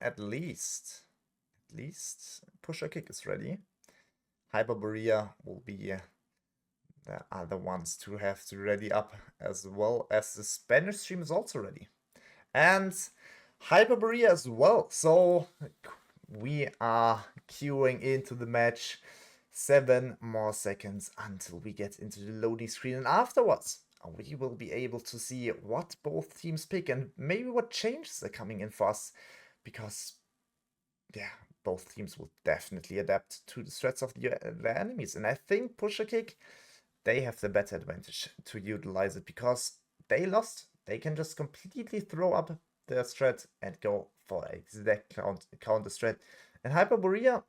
at least PushorKick is ready. Hyperborea will be the other ones to have to ready up, as well as the Spanish stream is also ready. And Hyperborea as well. So we are queuing into the match. 7 more seconds until we get into the loading screen, and afterwards we will be able to see what both teams pick and maybe what changes are coming in for us, because yeah, both teams will definitely adapt to the threats of their enemies. And I think PushorKick, they have the better advantage to utilize it, because they lost. They can just completely throw up their strat and go for exact counter strat. And Hyperborea,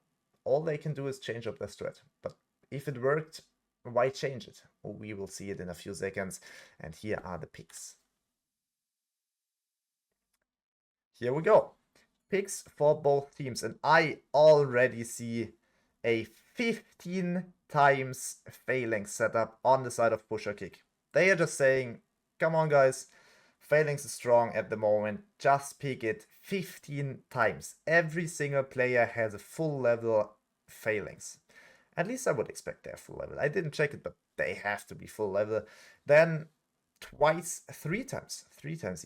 all they can do is change up their strat. But if it worked, why change it? We will see it in a few seconds. And here are the picks. Here we go. Picks for both teams. And I already see a 15 times Phalanx setup on the side of PushorKick. They are just saying, come on guys, Phalanx is strong at the moment, just pick it 15 times. Every single player has a full level Phalanx. At least I would expect they're full level. I didn't check it, but they have to be full level. Then twice, 3 times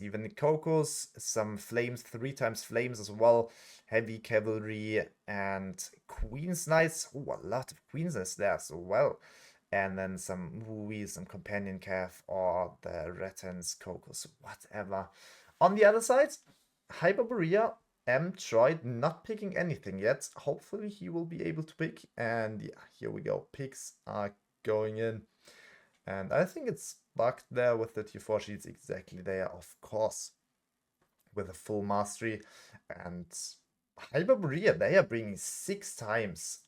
even Cocos, some flames, 3 times flames as well, heavy cavalry and Queen's Knights. Oh, a lot of Queen's Knights there as well. And then some movies, some companion calf, or the Ratans, Cocos, whatever. On the other side, Hyperborea, Troy not picking anything yet. Hopefully he will be able to pick. And yeah, here we go. Picks are going in. And I think it's bugged there with the tier 4 sheets exactly there, of course, with a full mastery. And Hyperborea, they are bringing 6 times,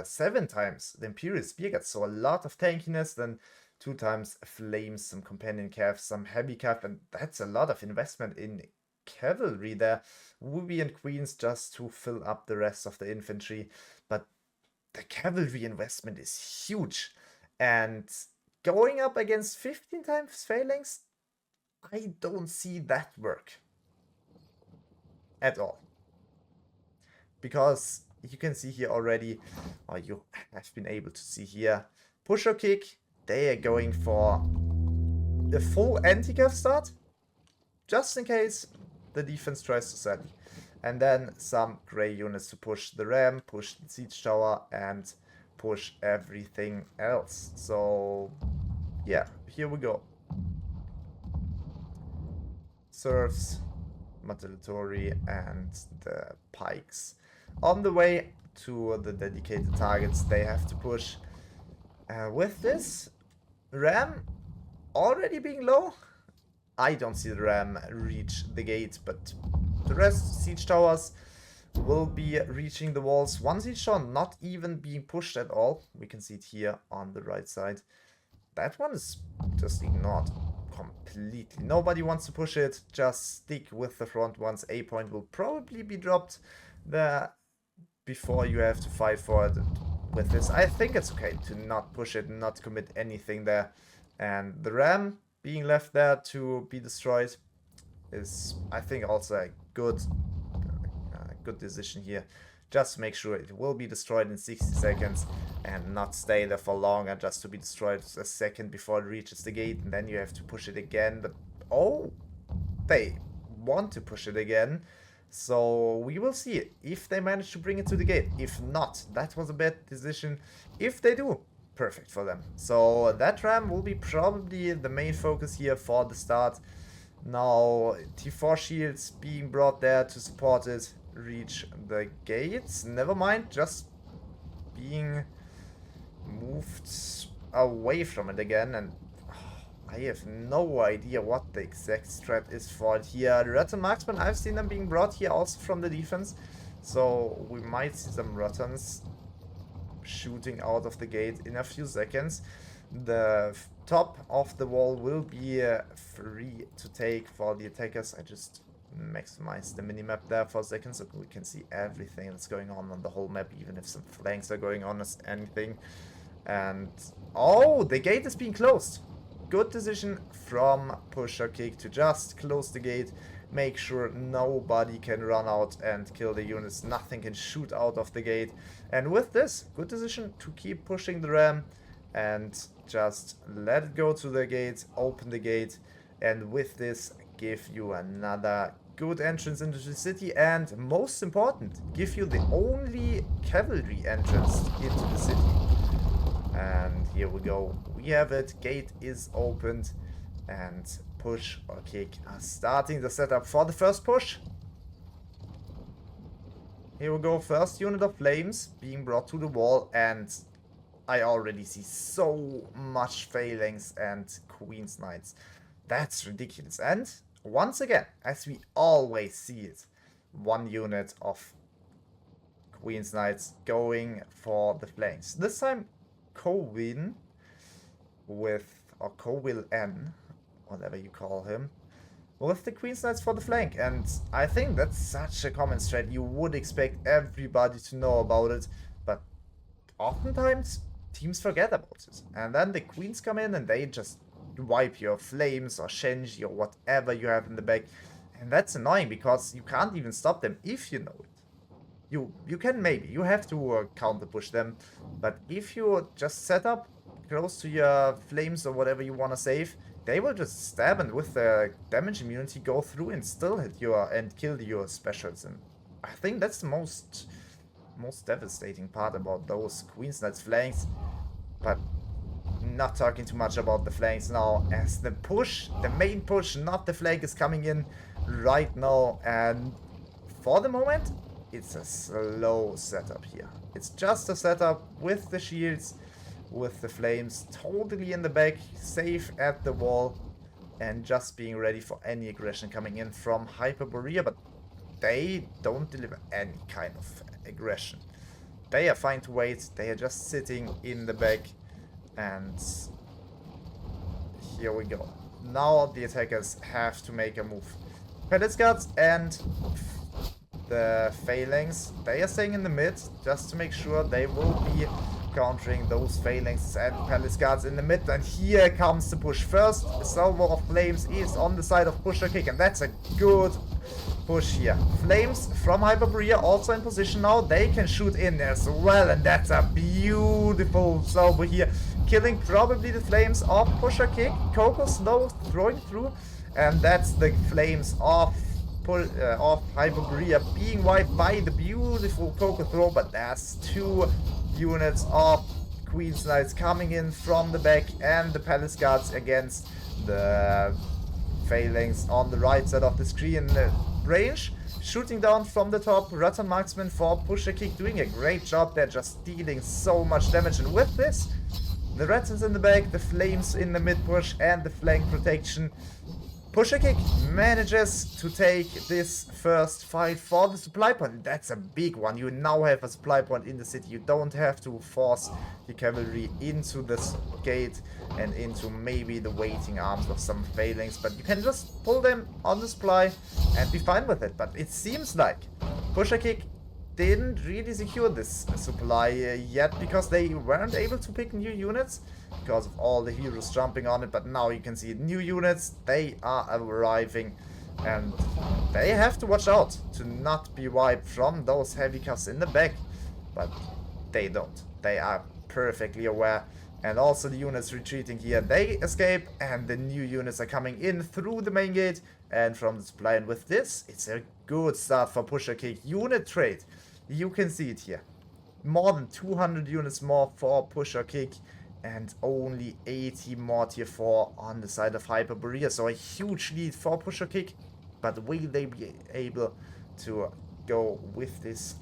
7 times the Imperial Spear Guards, so a lot of tankiness, then 2 times flames, some companion calf, some heavy calf, and that's a lot of investment in cavalry there. Ruby and Queens just to fill up the rest of the infantry, but the cavalry investment is huge. And going up against 15 times Phalanx, I don't see that work at all. Because you can see here already, or you have been able to see here, PushorKick, they are going for the full anti-cav start, just in case the defense tries to sally. And then some gray units to push the ram, push the siege tower, and push everything else. So yeah, here we go. Serfs, Matellatory, and the pikes. On the way to the dedicated targets they have to push. With this ram already being low, I don't see the ram reach the gate, but the rest, siege towers, will be reaching the walls. One siege tower not even being pushed at all. We can see it here on the right side. That one is just ignored completely. Nobody wants to push it. Just stick with the front ones. A point will probably be dropped there before you have to fight for it. With this, I think it's okay to not push it, not commit anything there. And the ram being left there to be destroyed is, I think, also a good decision here. Just make sure it will be destroyed in 60 seconds and not stay there for longer, just to be destroyed a second before it reaches the gate, and then you have to push it again. But oh, they want to push it again. So we will see if they manage to bring it to the gate. If not, that was a bad decision. If they do, perfect for them. So that ram will be probably the main focus here for the start. Now T4 shields being brought there to support it, reach the gates. Never mind, just being moved away from it again. And I have no idea what the exact strat is for it here. The Rattan Marksman, I've seen them being brought here also from the defense. So we might see some Rattans shooting out of the gate in a few seconds. The top of the wall will be free to take for the attackers. I just maximize the minimap there for a second so we can see everything that's going on the whole map, even if some flanks are going on as anything. And oh, the gate is being closed. Good decision from PushorKick to just close the gate, make sure nobody can run out and kill the units, nothing can shoot out of the gate. And with this, good decision to keep pushing the ram and just let it go to the gate, open the gate, and with this give you another good entrance into the city, and most important, give you the only cavalry entrance into the city. And here we go, we have it, gate is opened, and PushorKick are starting the setup for the first push. Here we go, first unit of flames being brought to the wall, and I already see so much phalanx and Queen's Knights. That's ridiculous. And once again, as we always see it, one unit of Queen's Knights going for the flanks. This time, Cowin with, or Cowil N, whatever you call him, with the Queen's Knights for the flank. And I think that's such a common strat. You would expect everybody to know about it, but oftentimes teams forget about it. And then the Queens come in and they just wipe your flames or Shenji or whatever you have in the back. And that's annoying because you can't even stop them if you know it. You can maybe, you have to counter push them, but if you just set up close to your flames or whatever you want to save, they will just stab and with the damage immunity go through and still hit your and kill your specials. And I think that's the most devastating part about those Queen's Knights flanks. But not talking too much about the flanks now, as the push, the main push, not the flank, is coming in right now. And for the moment, it's a slow setup here. It's just a setup with the shields, with the flames totally in the back, safe at the wall, and just being ready for any aggression coming in from Hyperborea. But they don't deliver any kind of aggression. They are fine to wait. They are just sitting in the back. And here we go. Now the attackers have to make a move. Palace Guards and the Phalanx, they are staying in the mid just to make sure they will be countering those Phalanx and Palace Guards in the mid. And here comes the push. First salvo of flames is on the side of PushorKick, and that's a good push here. Flames from Hyperborea also in position now. They can shoot in as well, and that's a beautiful salvo here, killing probably the flames of PushorKick. Coco slow throwing through, and that's the flames of Hyperborea being wiped by the beautiful Coco throw. But there's two units of Queen's Knights coming in from the back, and the Palace Guards against the Phalanx on the right side of the screen. Range shooting down from the top. Rattan Marksman for PushorKick doing a great job. They're just dealing so much damage, and with this, the Rattans in the back, the flames in the mid push, and the flank protection, PushorKick manages to take this first fight for the supply point. That's a big one. You now have a supply point in the city. You don't have to force the cavalry into this gate and into maybe the waiting arms of some phalanx, but you can just pull them on the supply and be fine with it. But it seems like PushorKick didn't really secure this supply yet, because they weren't able to pick new units because of all the heroes jumping on it. But now you can see new units, they are arriving, and they have to watch out to not be wiped from those heavy cuffs in the back. But they don't. They are perfectly aware. And also the units retreating here, they escape, and the new units are coming in through the main gate and from the supply. And with this, it's a good start for PushorKick. Unit trade, you can see it here. More than 200 units more for PushorKick, and only 80 more tier 4 on the side of Hyperborea. So a huge lead for PushorKick, but will they be able to go with this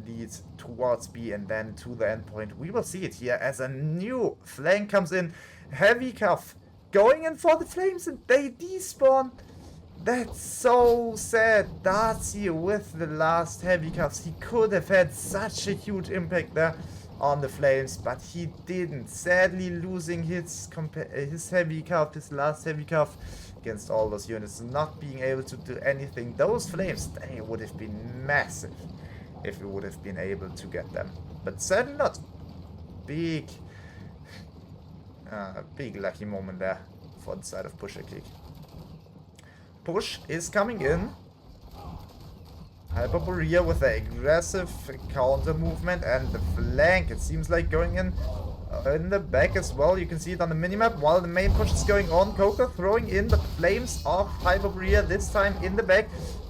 lead towards B and then to the endpoint? We will see it here as a new flank comes in. Heavy cuff going in for the flames, and they despawn. That's so sad. Darcy with the last heavy cuffs. He could have had such a huge impact there on the flames, but he didn't. Sadly losing his heavy cuff, his last heavy cuff against all those units, not being able to do anything. Those flames, they would have been massive if we would have been able to get them, but sadly not. Big lucky moment there for the side of PushorKick. push is coming in. Hyperborea with the aggressive counter movement and the flank, it seems like, going in the back as well. You can see it on the minimap while the main push is going on. Coco throwing in the flames of Hyperborea, this time in the back.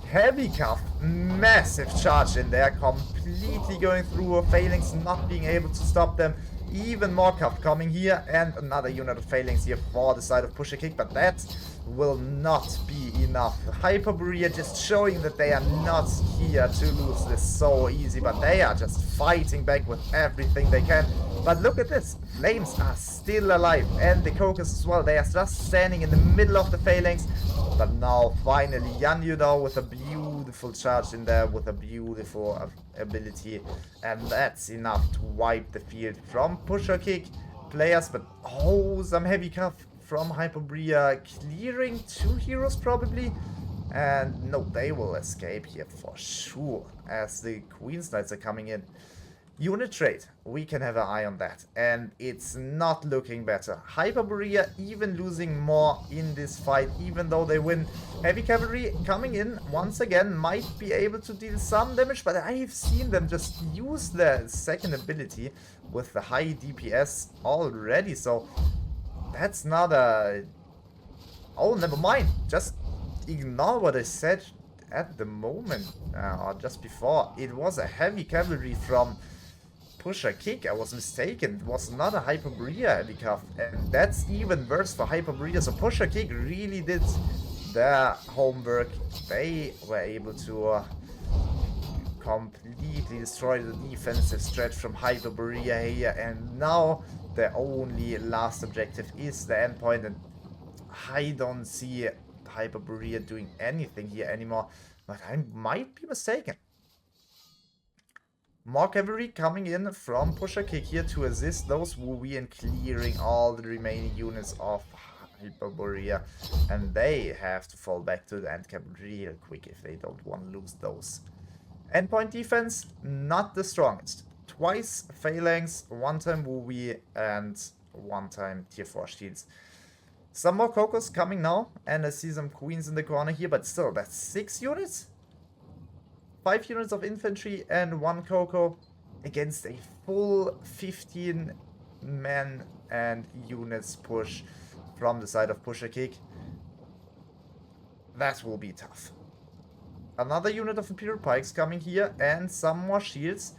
Heavy cuff, massive charge in there, completely going through. Phalanx not being able to stop them. Even more cuff coming here, and another unit of Phalanx here for the side of PushorKick, but that will not be enough. Hyperborea just showing that they are not here to lose this so easy, but they are just fighting back with everything they can. But look at this, Flames are still alive, and the Cocos as well. They are just standing in the middle of the Phalanx. But now finally Yan Yudao with a beautiful charge in there, with a beautiful ability, and that's enough to wipe the field from PushorKick players. But oh, some heavy cuff from Hyperborea, clearing 2 heroes probably, and no, they will escape here for sure as the Queen's Knights are coming in. Unit trade, we can have an eye on that, and it's not looking better. Hyperborea even losing more in this fight, even though they win. Heavy cavalry coming in once again, might be able to deal some damage, but I've seen them just use their second ability with the high DPS already, so that's not a... Oh, never mind, just ignore what I said at the moment, or just before. It was a heavy cavalry from PushorKick, I was mistaken. It was not a Hyperborea heavy cuff, and that's even worse for Hyperborea. So PushorKick really did their homework. They were able to completely destroy the defensive stretch from Hyperborea here, and now the only last objective is the endpoint, and I don't see Hyperborea doing anything here anymore, but I might be mistaken. More cavalry coming in from PushorKick here to assist those Wooey in clearing all the remaining units of Hyperborea, and they have to fall back to the end cap real quick if they don't want to lose those. Endpoint defense, not the strongest. Twice Phalanx, 1 time Wooey, and 1 time tier 4 shields. Some more Cocos coming now, and I see some Queens in the corner here, but still, that's 6 units? 5 units of infantry and 1 Coco against a full 15 men and units push from the side of PushorKick. That will be tough. Another unit of Imperial Pikes coming here, and some more shields,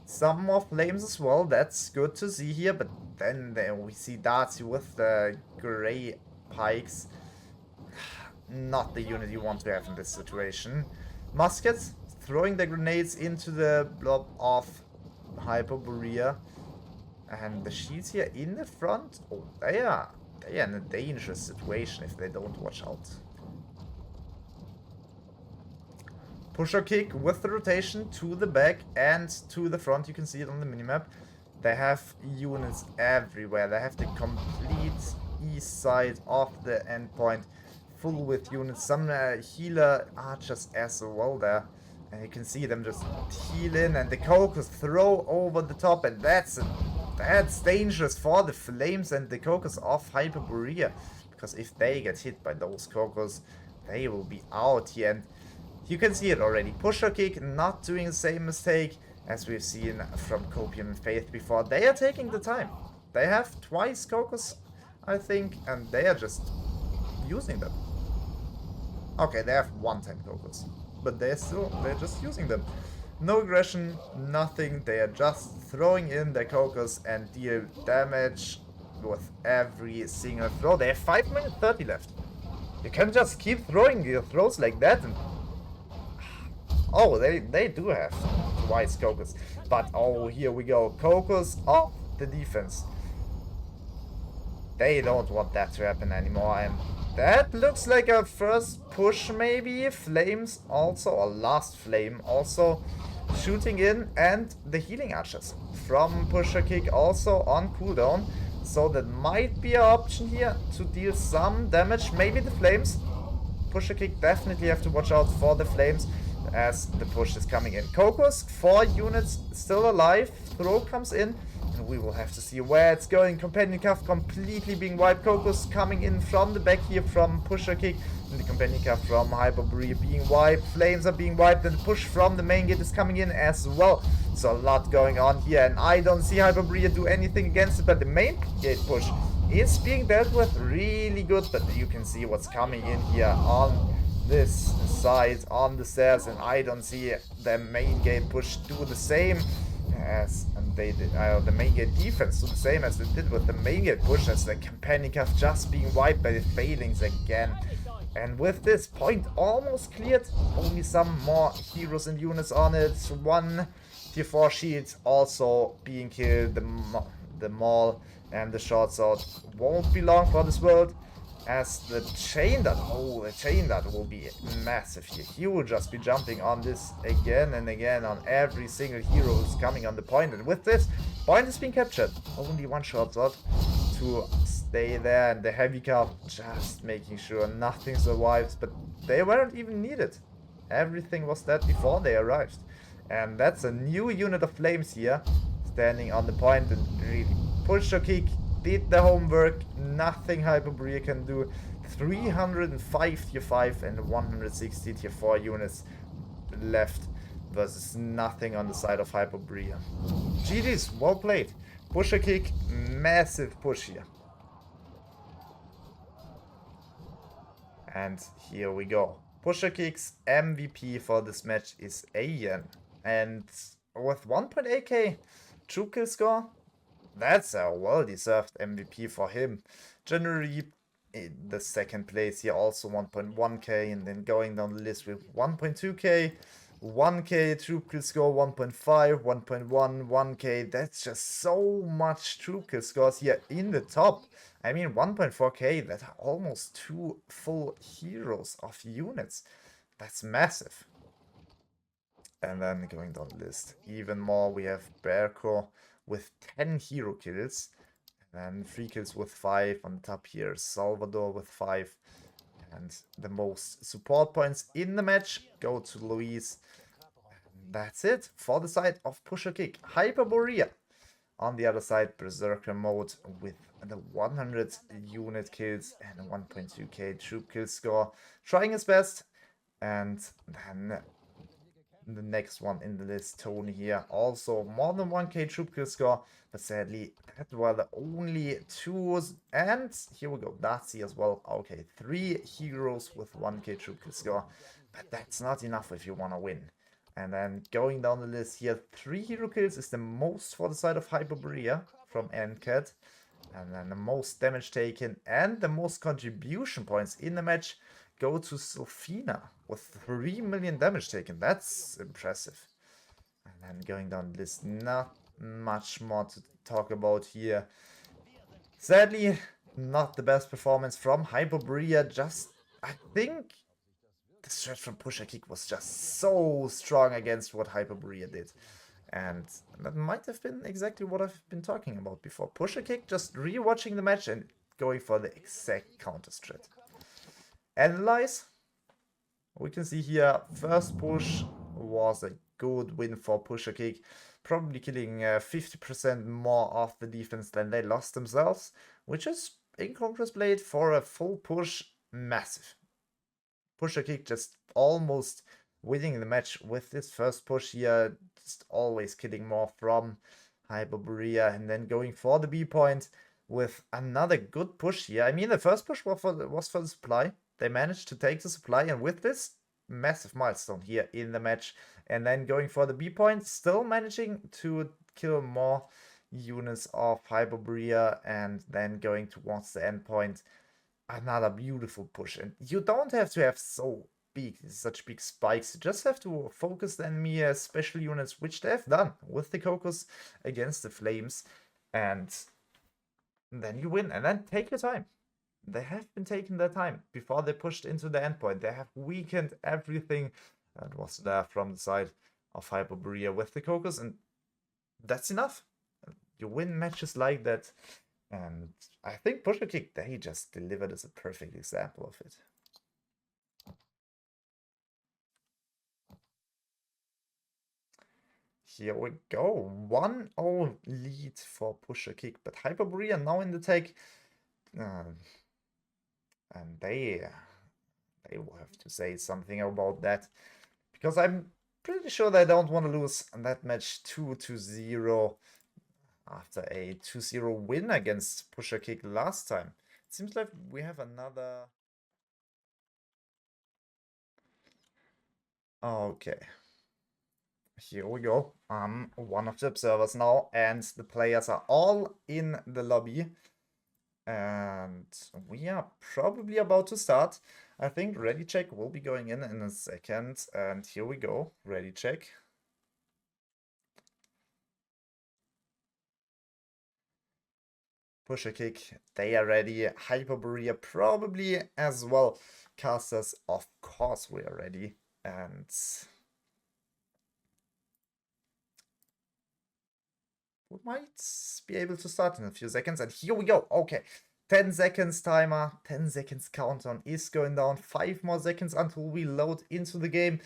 some more flames as well. That's good to see here, but then we see Darcy with the grey pikes. Not the unit you want to have in this situation. Muskets throwing the grenades into the blob of Hyperborea, and the shields here in the front. Oh, they are in a dangerous situation if they don't watch out. PushorKick with the rotation to the back and to the front. You can see it on the minimap. They have units everywhere. They have the complete east side of the endpoint full with units. Some healer archers as well there. And you can see them just heal in, and the Cocos throw over the top, and that's dangerous for the Flames and the Cocos of Hyperborea. Because if they get hit by those Cocos, they will be out here. And you can see it already. PushorKick not doing the same mistake as we've seen from Copium and Faith before. They are taking the time. They have twice Cocos, I think, and they are just using them. Okay, they have 1 time Cocos, but they're just using them. No aggression, nothing. They are just throwing in their Cocos and deal damage with every single throw. They have 5 minutes 30 left. You can just keep throwing your throws like that, and oh, they do have twice Cocos. But oh, here we go. Cocos off the defense. They don't want that to happen anymore, and that looks like a first push maybe. Flames also, or last flame also shooting in, and the healing archers from PushorKick also on cooldown. So that might be an option here to deal some damage. Maybe the flames. PushorKick definitely have to watch out for the flames as the push is coming in. Cocos, 4 units still alive. Throw comes in, And we will have to see where it's going. Companion Cuff completely being wiped. Cocos coming in from the back here from PushorKick. And the Companion Cuff from Hyperborea being wiped. Flames are being wiped. And the push from the main gate is coming in as well. So a lot going on here. And I don't see Hyperborea do anything against it. But the main gate push is being dealt with really good. But you can see what's coming in here on this side on the stairs. And I don't see the main gate push do the same as they did, the main gate defense do the same as they did with the main gate push, as the Companion Cuff just being wiped by the failings again. And with this point almost cleared, only some more heroes and units on it. One tier 4 shield also being killed. The Maul and the short sword won't be long for this world, as the chain dart, the chain dart will be massive here. He will just be jumping on this again and again on every single hero who's coming on the point. And with this, point is being captured. Only one short sword to stay there, and the heavy cuff just making sure nothing survives. But they weren't even needed. Everything was dead before they arrived. And that's a new unit of flames here, standing on the point, and really PushorKick did the homework. Nothing Hyperborea can do. 305 tier 5 and 160 tier 4 units left versus nothing on the side of Hyperborea. GG's, well played. PushorKick, massive push here. And here we go. PushorKick's MVP for this match is Ayan. And with 1.8k true kill score, that's a well-deserved MVP for him. Generally, in the second place here, also 1.1k, and then going down the list with 1.2k, 1k troop kill score, 1.5, 1.1, 1k. That's just so much troop kill scores here in the top. I mean, 1.4k, that are almost 2 full heroes of units. That's massive. And then going down the list, even more, we have Bearco with 10 hero kills, and 3 kills with 5 on the top here. Salvador with 5, and the most support points in the match go to Luis. And that's it for the side of PushorKick. Hyperborea on the other side, Berserker mode with the 100 unit kills and a 1.2k troop kill score, trying his best. And then the next one in the list, Tony here, also more than 1k troop kill score, but sadly that were the only 2s. And here we go, Darcy as well. Okay, 3 heroes with 1k troop kill score, but that's not enough if you want to win. And then going down the list here, 3 hero kills is the most for the side of Hyperborea from NCAT, and then the most damage taken and the most contribution points in the match go to Sofina with 3 million damage taken. That's impressive. And then going down the list, not much more to talk about here. Sadly, not the best performance from Hyperborea. Just, I think the stretch from PushorKick was just so strong against what Hyperborea did. And that might have been exactly what I've been talking about before. PushorKick just rewatching the match and going for the exact counter strat. Analyze, we can see here, first push was a good win for PushorKick, probably killing 50% more of the defense than they lost themselves, which is, in contrast played for a full push, massive. PushorKick just almost winning the match with this first push here, just always killing more from Hyperborea, and then going for the B point with another good push here. I mean, the first push was for the supply. They managed to take the supply, and with this massive milestone here in the match, and then going for the B point, still managing to kill more units of Hyperborea, and then going towards the end point, another beautiful push. And you don't have to have such big spikes, you just have to focus the enemy as special units, which they have done with the Cocos against the Flames, and then you win. And then take your time. They have been taking their time before they pushed into the endpoint. They have weakened everything that was there from the side of Hyperborea with the Cocos, and that's enough. You win matches like that, and I think PushorKick, they just delivered as a perfect example of it. Here we go. 1-0 lead for PushorKick, but Hyperborea now in the take. And they will have to say something about that. Because I'm pretty sure they don't want to lose that match 2-0 after a 2-0 win against PushorKick last time. It seems like we have another... Okay. Here we go. I'm one of the observers now, and the players are all in the lobby. And we are probably about to start. I think ready check will be going in a second. And here we go. Ready check. PushorKick, they are ready. Hyperborea probably as well. Casters, of course we are ready. And we might be able to start in a few seconds. And here we go. Okay. 10 seconds timer, 10 seconds countdown is going down. 5 more seconds until we load into the game.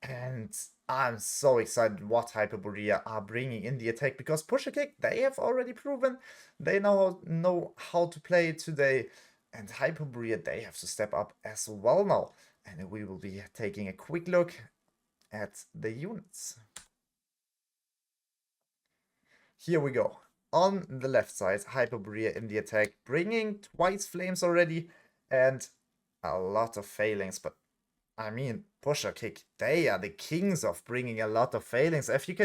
And I'm so excited what Hyperborea are bringing in the attack, because PushorKick, they have already proven they know how to play today. And Hyperborea, they have to step up as well now. And we will be taking a quick look at the units. Here we go. On the left side, Hyperborea in the attack, bringing twice flames already and a lot of failings. But I mean, PushorKick, they are the kings of bringing a lot of failings. As you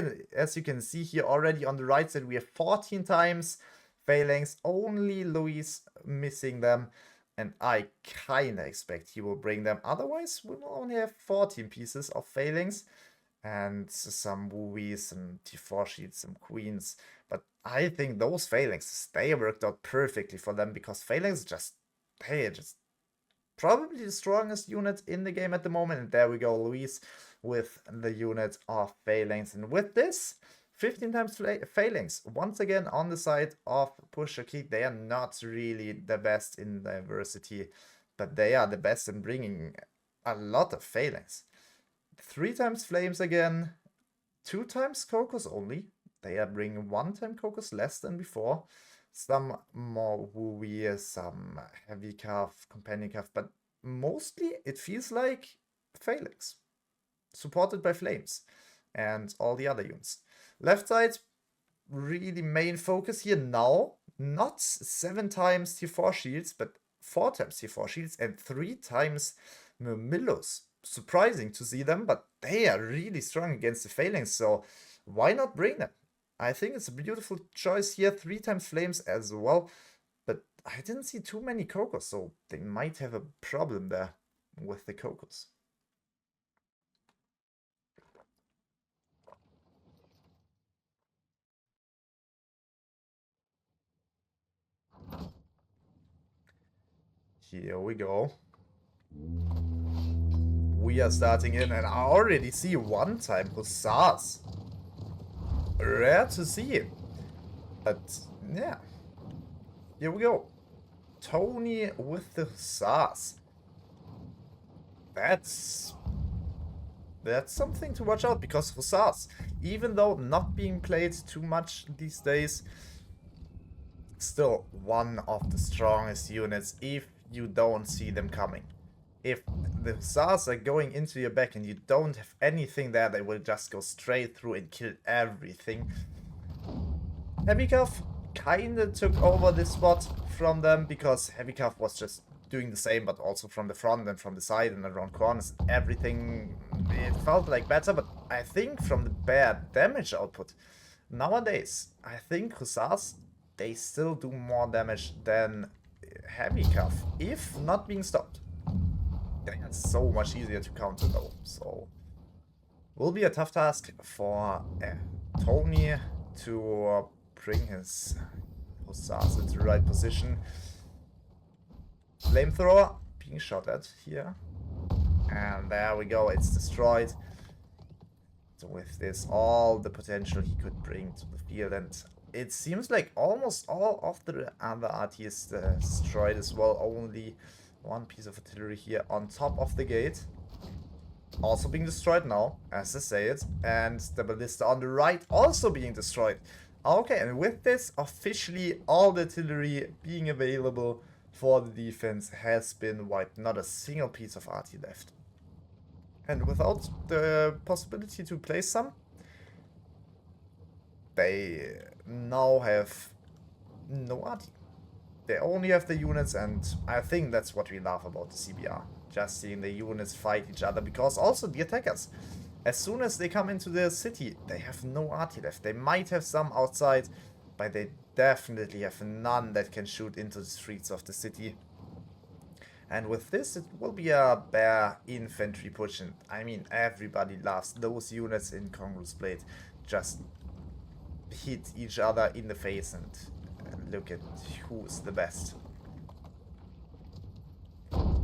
can see here already on the right side, we have 14 times failings, only Luis missing them. And I kind of expect he will bring them. Otherwise, we will only have 14 pieces of failings. And some Wooies, some T4 sheets, some Queens. But I think those failings, they worked out perfectly for them, because failings they're just probably the strongest unit in the game at the moment. And there we go, Luis with the unit of failings. And with this, 15 times failings. Once again, on the side of PushorKick, they are not really the best in diversity, but they are the best in bringing a lot of failings. 3 times flames again, 2 times Cocos only. They are bringing 1 time Cocos less than before. Some more Wooey, some heavy cuff, companion cuff, but mostly it feels like failings, supported by flames and all the other units. Left side, really main focus here now. Not 7 times T4 shields, but 4 times T4 shields and 3 times Murmillos. Surprising to see them, but they are really strong against the failings, so why not bring them? I think it's a beautiful choice here. 3 times flames as well, but I didn't see too many Cocos, so they might have a problem there with the Cocos. Here we go. We are starting in, and I already see 1 time Hussars. Rare to see. But yeah. Here we go. Tony with the Hussars. That's something to watch out, because Hussars, even though not being played too much these days, still one of the strongest units if you don't see them coming. If the Hussars are going into your back and you don't have anything there, they will just go straight through and kill everything. Heavy Cuff kinda took over this spot from them, because Heavy Cuff was just doing the same, but also from the front and from the side and around corners. Everything, it felt like better, but I think from the bare damage output, nowadays, I think Hussars, they still do more damage than Heavy Cuff, if not being stopped. It's so much easier to counter though, so will be a tough task for Tony to bring his Hussars into the right position. Flamethrower being shot at here, and there we go, it's destroyed. So with this, all the potential he could bring to the field, and it seems like almost all of the other RT is destroyed as well. Only 1 piece of artillery here on top of the gate. also being destroyed now, as I say it, and the ballista on the right also being destroyed. Okay, and with this, officially all the artillery being available for the defense has been wiped. Not a single piece of arty left. And without the possibility to place some, they now have no arty. They only have the units, and I think that's what we love about the CBR. Just seeing the units fight each other, because also the attackers, as soon as they come into the city, they have no arty left. They might have some outside, but they definitely have none that can shoot into the streets of the city. And with this, it will be a bare infantry push. And I mean, everybody loves those units in Congress Blade. Just hit each other in the face and look at who's the best.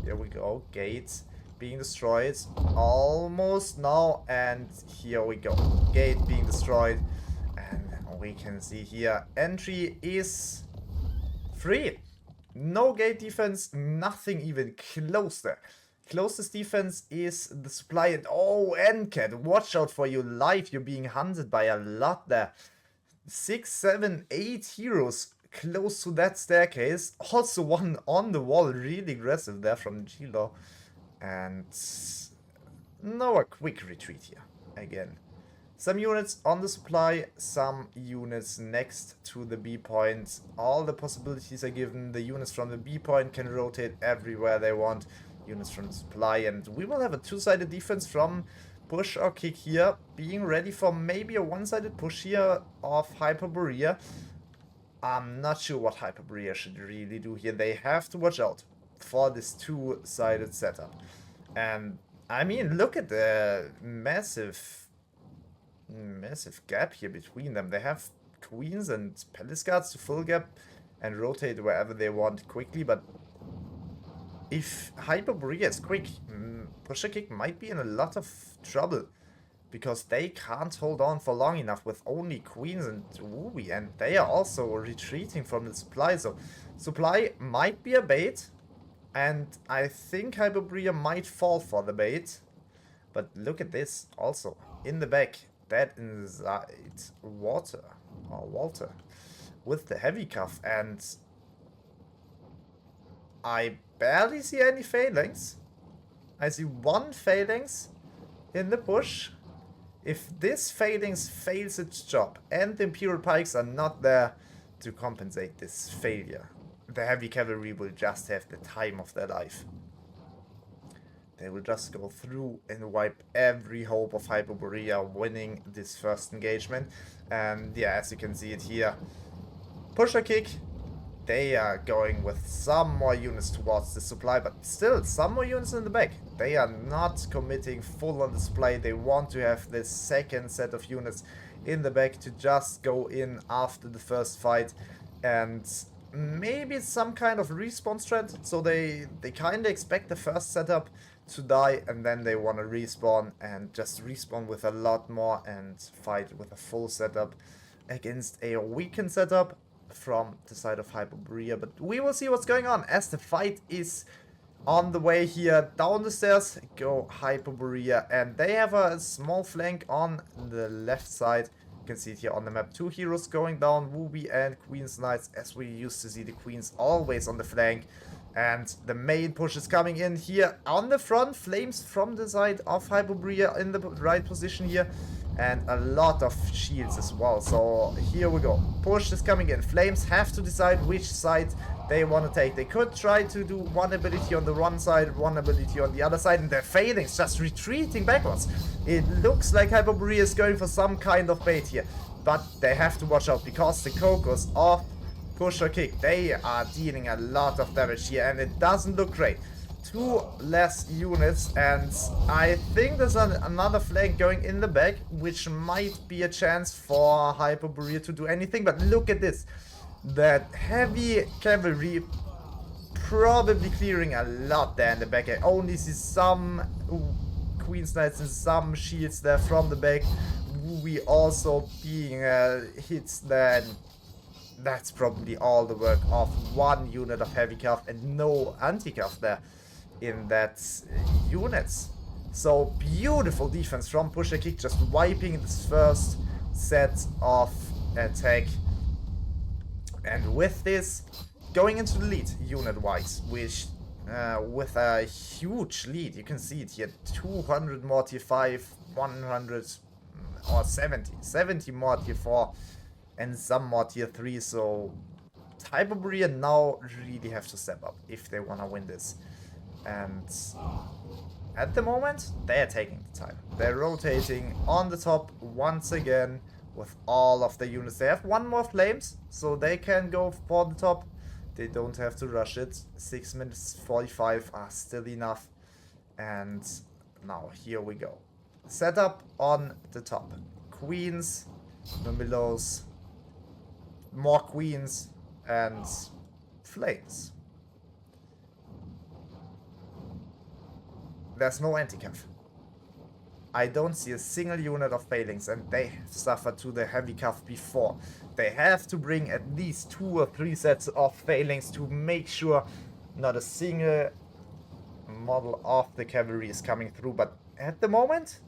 Here we go. Gates being destroyed almost now. And here we go. Gate being destroyed. And we can see here, entry is free. No gate defense, nothing even close there. Closest defense is the supply. And oh, NCAT, watch out for your life. You're being hunted by a lot there. 6, 7, 8 heroes close to that staircase. Also one on the wall, really aggressive there from Gilo. And no, a quick retreat here again. Some units on the supply, some units next to the B point. All the possibilities are given. The units from the B point can rotate everywhere they want. Units from the supply, and we will have a two-sided defense from PushorKick here, being ready for maybe a one-sided push here of Hyperborea. I'm not sure what Hyperborea should really do here. They have to watch out for this two-sided setup. And I mean, look at the massive gap here between them. They have queens and palace guards to fill gap and rotate wherever they want quickly, but if Hyperborea is quick, PushorKick might be in a lot of trouble, because they can't hold on for long enough with only queens and Wooby, and they are also retreating from the supply, so supply might be a bait, and I think Hyperborea might fall for the bait. But look at this also, in the back, that inside Walter with the heavy cuff, and I barely see any phalanx. I see one phalanx in the push. If this phalanx fails its job and the Imperial Pikes are not there to compensate this failure, the heavy cavalry will just have the time of their life. They will just go through and wipe every hope of Hyperborea winning this first engagement. And yeah, as you can see it here, PushorKick, they are going with some more units towards the supply, but still some more units in the back. They are not committing full on the supply. They want to have this second set of units in the back to just go in after the first fight. And maybe it's some kind of respawn strat, so they kind of expect the first setup to die, and then they want to respawn and just respawn with a lot more and fight with a full setup against a weakened setup from the side of Hyperborea. But we will see what's going on as the fight is on the way here. Down the stairs go Hyperborea, and they have a small flank on the left side. You can see it here on the map. Two heroes going down, Wooby and Queen's Knights, as we used to see the Queens always on the flank. And the main push is coming in here on the front. Flames from the side of Hyperborea in the right position here. And a lot of shields as well. So here we go. Push is coming in. Flames have to decide which side they want to take. They could try to do one ability on the one side, one ability on the other side, and they're failing. It's just retreating backwards. It looks like Hyperborea is going for some kind of bait here. But they have to watch out, because the Cocos of PushorKick, they are dealing a lot of damage here, and it doesn't look great. Two less units, and I think there's another flank going in the back, which might be a chance for Hyperborea to do anything. But look at this. That heavy cavalry probably clearing a lot there in the back. I only see some Queen's Knights and some shields there from the back. We also being hit there. That's probably all the work of one unit of heavy cuff and no anti-cuff there in that units. So beautiful defense from PushorKick, just wiping this first set of attack. And with this, going into the lead unit-wise, which with a huge lead, you can see it here, 200 more tier 5, 100 or 70 more tier 4, and some more tier 3, so Hyperborea now really have to step up if they want to win this. And at the moment, they are taking the time. They're rotating on the top once again with all of the units. They have one more flames, so they can go for the top. They don't have to rush it. 6 minutes 45 are still enough. And now here we go. Setup on the top. Queens, Murmillos, more queens, and flames. There's no anti-cav. I don't see a single unit of failings, and they suffered to the heavy cav before. They have to bring at least 2 or 3 sets of failings to make sure not a single model of the cavalry is coming through. But at the moment,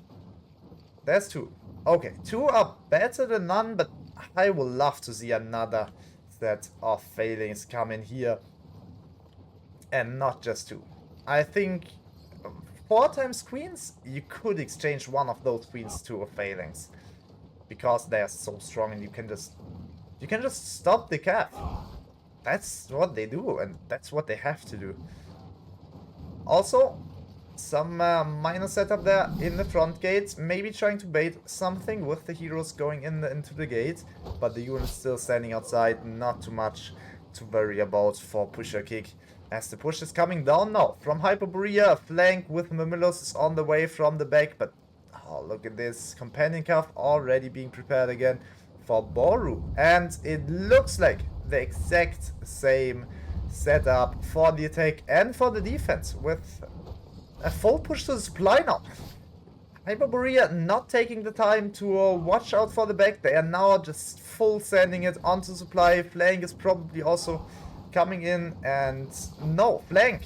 there's 2. Okay, 2 are better than none, but I would love to see another set of failings come in here. And not just 2. I think 4 times queens, you could exchange one of those queens to a failings. Because they are so strong and you can just stop the cav. That's what they do, and that's what they have to do. Also, some minor setup there in the front gate, maybe trying to bait something with the heroes going into the gate, but the unit's still standing outside, not too much to worry about for PushorKick. As the push is coming down now from Hyperborea, a flank with Murmillos is on the way from the back, but oh, look at this, companion cav already being prepared again for Boru. And it looks like the exact same setup for the attack and for the defense, with a full push to the supply now. Hyperborea not taking the time to watch out for the back. They are now just full sending it onto supply. Flank is probably also coming in, and no, flank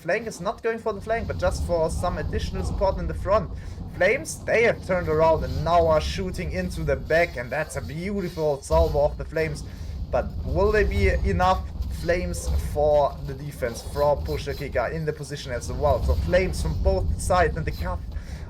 is not going for the flank, but just for some additional support in the front. Flames, they have turned around and now are shooting into the back, and that's a beautiful salvo of the flames. But will they be enough flames for the defense? From PushorKick are in the position as well, so flames from both sides, and the cav.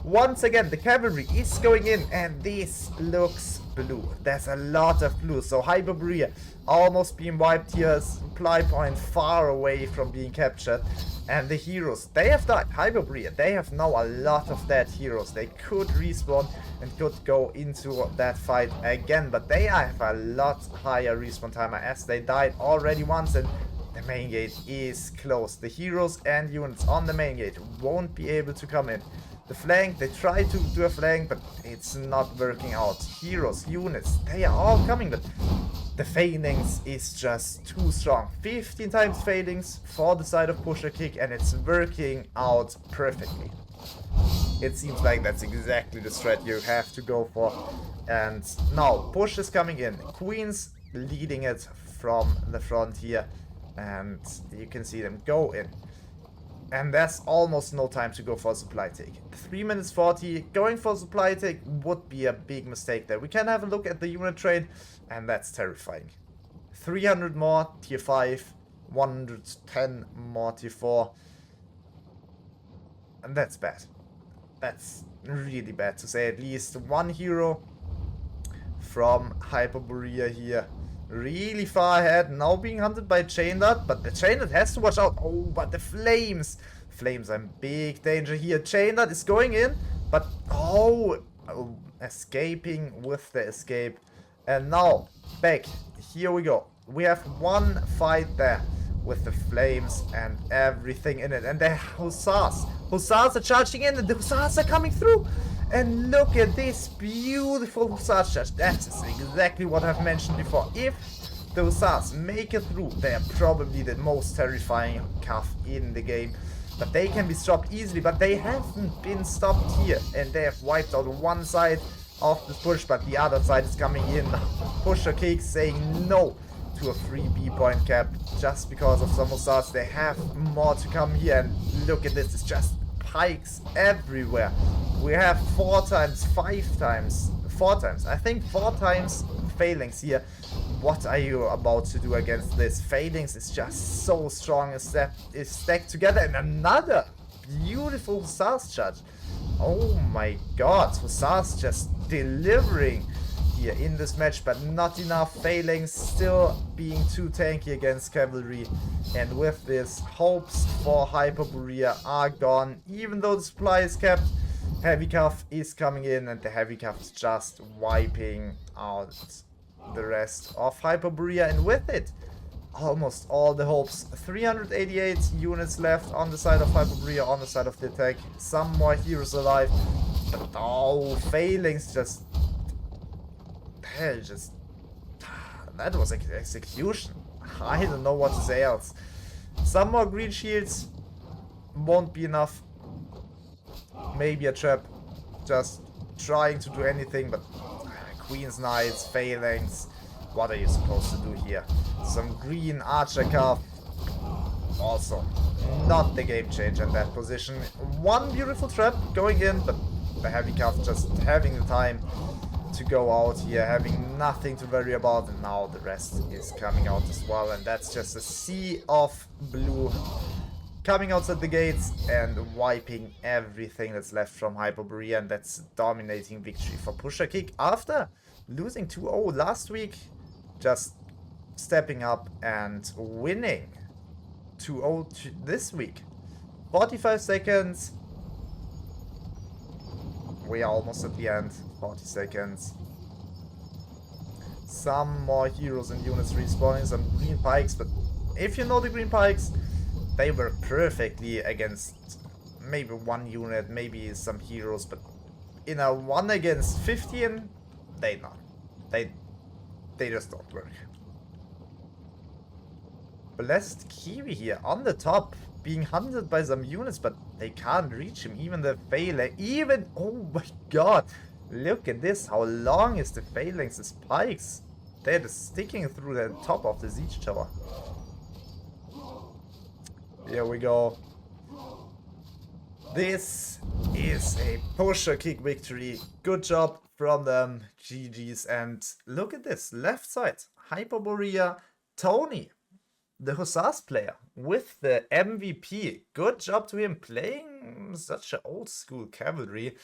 Once again, the cavalry is going in, and this looks blue. There's a lot of blue, so Hyperborea almost being wiped here, supply point far away from being captured. And the heroes, they have died. Hyperborea, they have now a lot of dead heroes. They could respawn and could go into that fight again, but they have a lot higher respawn timer as they died already once, and the main gate is closed. The heroes and units on the main gate won't be able to come in. The flank, they try to do a flank, but it's not working out. Heroes, units, they are all coming, but the failings is just too strong. 15 times failings for the side of PushorKick, and it's working out perfectly. It seems like that's exactly the strat you have to go for. And now, push is coming in. Queens leading it from the front here, and you can see them go in. And there's almost no time to go for a supply take. 3 minutes 40, going for a supply take would be a big mistake there. We can have a look at the unit trade, and that's terrifying. 300 more tier 5, 110 more tier 4. And that's bad. That's really bad, to say at least. One hero from Hyperborea here, really far ahead, now being hunted by Chaindart, but the Chaindart has to watch out. Oh, but the flames are in big danger here. Chaindart is going in, but oh, escaping with the escape. And now back, here we go. We have one fight there with the flames and everything in it, and the hussars are charging in, and the hussars are coming through. And look at this beautiful hussar charge. That is exactly what I've mentioned before. If the hussars make it through, they are probably the most terrifying cav in the game. But they can be stopped easily, but they haven't been stopped here. And they have wiped out one side of the push, but the other side is coming in. PushorKick saying no to a free B point cap just because of some hussars. They have more to come here, and look at this, it's just pikes everywhere. We have 4 times, 5 times, 4 times, I think 4 times phalanx here. What are you about to do against this? Phalanx is just so strong, is stacked together, and another beautiful Hussars charge. Oh my god, Hussars just delivering here in this match, but not enough. Phalanx still being too tanky against cavalry, and with this, hopes for Hyperborea are gone. Even though the supply is kept, Heavy Cuff is coming in, and the Heavy Cuff is just wiping out the rest of Hyperborea, and with it, almost all the hopes. 388 units left on the side of Hyperborea, on the side of the attack. Some more heroes alive, but oh, Phalanx just... that was an execution. I don't know what to say else. Some more green shields won't be enough. Maybe a trap, just trying to do anything, but Queen's Knights, Phalanx, what are you supposed to do here? Some green Archer Cuff, also not the game changer in that position. One beautiful trap going in, but the Heavy Cuff just having the time to go out here, having nothing to worry about, and now the rest is coming out as well, and that's just a sea of blue coming outside the gates and wiping everything that's left from Hyperborea, and that's a dominating victory for PushorKick after losing 2-0 last week, just stepping up and winning 2-0 this week. 45 seconds. We are almost at the end. 40 seconds. Some more heroes and units respawning, some green pikes, but if you know the green pikes, they work perfectly against maybe one unit, maybe some heroes, but in a 1 against 15, they not. They just don't work. Blessed Kiwi here on the top, being hunted by some units, but they can't reach him. Even the Phalanx, oh my god, look at this. How long is the Phalanx's pikes? They're just sticking through the top of the siege tower. Here we go. This is a PushorKick victory. Good job from them. GG's. And look at this. Left side. Hyperborea. Tony, the Hussars player, with the MVP. Good job to him playing such an old school cavalry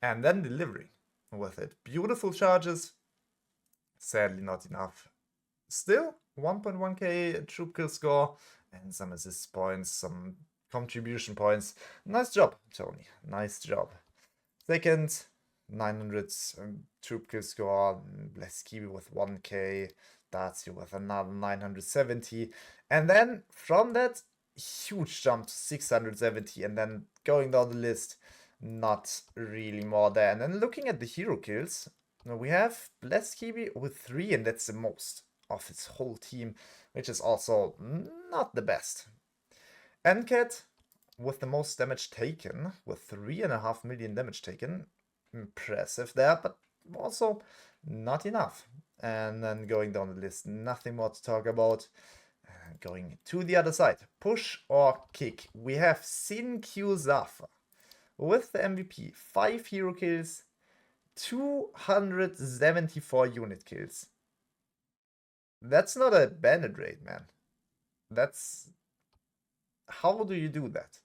and then delivering with it. Beautiful charges. Sadly not enough. Still 1.1k troop kill score and some assist points, some contribution points. Nice job, Tony. Nice job. Second, 900 troop kill score. Blessed Kiwi with 1k. That's you with another 970. And then from that, huge jump to 670. And then going down the list, not really more there. And then looking at the hero kills, we have Blessed Kiwi with 3, and that's the most of his whole team, which is also not the best. NCAT with the most damage taken, with 3.5 million damage taken. Impressive there, but also not enough. And then going down the list, nothing more to talk about. Going to the other side, PushorKick. We have Sin-Q Zafa with the MVP, 5 hero kills, 274 unit kills. That's not a bandit raid, man. That's... how do you do that?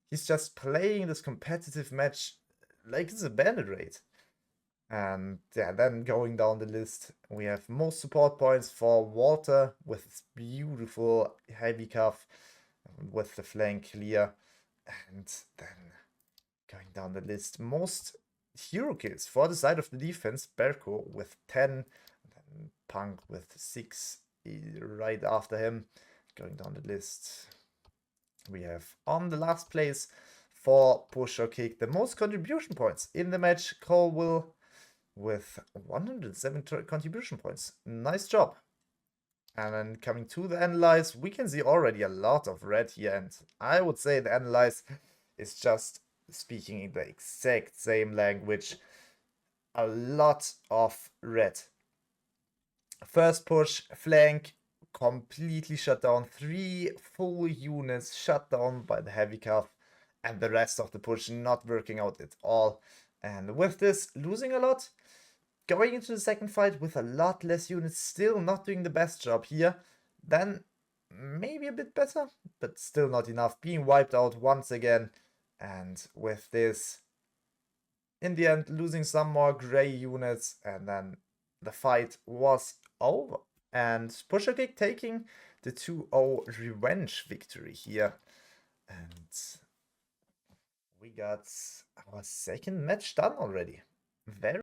He's just playing this competitive match like it's a bandit raid. And yeah, then going down the list, we have most support points for Walter with his beautiful heavy cuff with the flank clear. And then going down the list, most hero kills for the side of the defense, Berko with 10, and then Punk with 6 right after him. Going down the list, we have on the last place for PushorKick the most contribution points in the match, Colwell with 107 contribution points. Nice job. And then coming to the analyze, we can see already a lot of red here, and I would say the analyze is just speaking in the exact same language. A lot of red. First push, flank, completely shut down. 3 full units shut down by the heavy cuff. and the rest of the push not working out at all. And with this, losing a lot, going into the second fight with a lot less units, still not doing the best job here, then maybe a bit better, but still not enough, being wiped out once again. And with this, in the end, losing some more gray units, and then the fight was over. And PushorKick taking the 2-0 revenge victory here. And we got our second match done already. Very